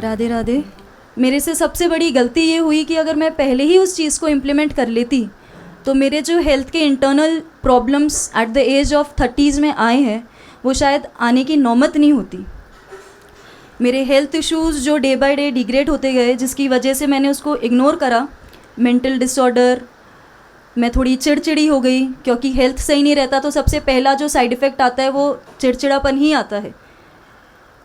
राधे राधे। मेरे से सबसे बड़ी गलती ये हुई कि अगर मैं पहले ही उस चीज़ को इम्प्लीमेंट कर लेती तो मेरे जो हेल्थ के internal problems at the age of 30s में आए हैं वो शायद आने की नौबत नहीं होती। मेरे हेल्थ इश्यूज़ जो डे बाय डे डिग्रेड होते गए, जिसकी वजह से मैंने उसको इग्नोर करा, मेंटल डिसऑर्डर, मैं थोड़ी चिड़चिड़ी हो गई, क्योंकि हेल्थ सही नहीं रहता तो सबसे पहला जो साइड इफ़ेक्ट आता है वो चिड़चिड़ापन ही आता है।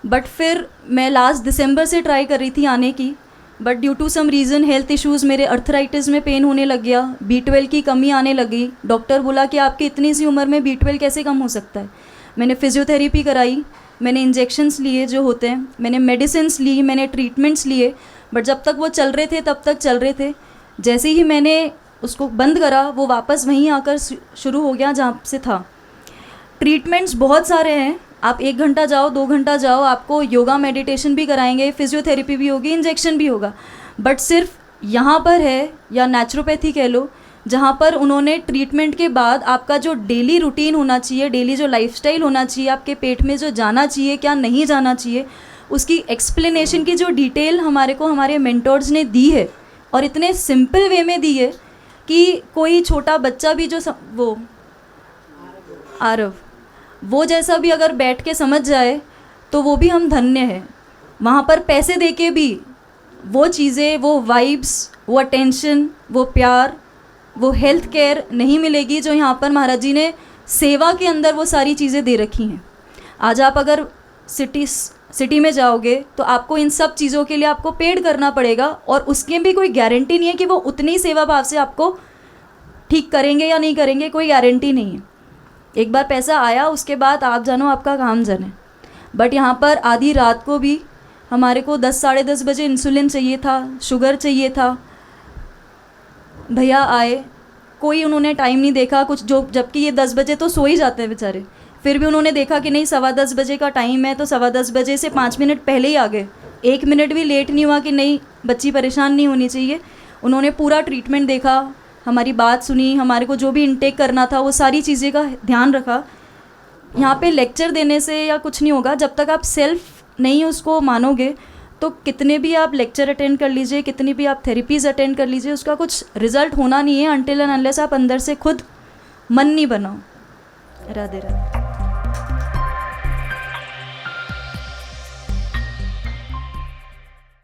बट फिर मैं लास्ट दिसंबर से ट्राई कर रही थी आने की, but due to some reason health issues, मेरे अर्थराइटिस में पेन होने लग गया, B12 की कमी आने लगी। डॉक्टर बोला कि आपकी इतनी सी उम्र में B12 कैसे कम हो सकता है। मैंने फिजियोथेरेपी कराई, मैंने इंजेक्शन्स लिए जो होते हैं, मैंने मेडिसिन्स ली, मैंने ट्रीटमेंट्स लिए, बट जब तक वो चल रहे थे तब तक चल रहे थे। जैसे ही मैंने उसको बंद करा वो वापस वहीं आकर शुरू हो गया जहाँ से था। ट्रीटमेंट्स बहुत सारे हैं, आप 1 घंटा जाओ, 2 घंटा जाओ, आपको योगा मेडिटेशन भी कराएंगे, फिजियोथेरेपी भी होगी, इंजेक्शन भी होगा, बट सिर्फ यहाँ पर है, या नेचुरोपैथी कह लो, जहाँ पर उन्होंने ट्रीटमेंट के बाद आपका जो डेली रूटीन होना चाहिए, डेली जो लाइफस्टाइल होना चाहिए, आपके पेट में जो जाना चाहिए, क्या नहीं जाना चाहिए, उसकी एक्सप्लेनेशन की जो डिटेल हमारे को हमारे मेंटर्स ने दी है, और इतने सिंपल वे में दी है कि कोई छोटा बच्चा भी जो वो आरव वो जैसा भी अगर बैठ के समझ जाए तो वो भी हम धन्य हैं। वहाँ पर पैसे दे के भी वो चीज़ें, वो वाइब्स, वो अटेंशन, वो प्यार, वो हेल्थ केयर नहीं मिलेगी जो यहाँ पर महाराज जी ने सेवा के अंदर वो सारी चीज़ें दे रखी हैं। आज आप अगर सिटी में जाओगे तो आपको इन सब चीज़ों के लिए आपको पेड करना पड़ेगा, और उसकी भी कोई गारंटी नहीं है कि वो उतनी सेवा भाव से आपको ठीक करेंगे या नहीं करेंगे, कोई गारंटी नहीं है। एक बार पैसा आया उसके बाद आप जानो आपका काम जाने। बट यहाँ पर आधी रात को भी हमारे को 10 साढ़े 10 बजे इंसुलिन चाहिए था, शुगर चाहिए था, भैया आए, कोई उन्होंने टाइम नहीं देखा कुछ, जो जबकि ये 10 बजे तो सो ही जाते हैं बेचारे, फिर भी उन्होंने देखा कि नहीं 10:15 बजे का टाइम है, तो 10:15 बजे से 5 मिनट पहले ही आ गए। 1 मिनट भी लेट नहीं हुआ कि नहीं बच्ची परेशान नहीं होनी चाहिए। उन्होंने पूरा ट्रीटमेंट देखा, हमारी बात सुनी, हमारे को जो भी इनटेक करना था वो सारी चीज़ें का ध्यान रखा। यहाँ पे लेक्चर देने से या कुछ नहीं होगा, जब तक आप सेल्फ नहीं उसको मानोगे तो कितने भी आप लेक्चर अटेंड कर लीजिए, कितनी भी आप थेरेपीज़ अटेंड कर लीजिए, उसका कुछ रिजल्ट होना नहीं है अनटिल एंड अनलेस आप अंदर से खुद मन नहीं बनाओ। राधे राधे।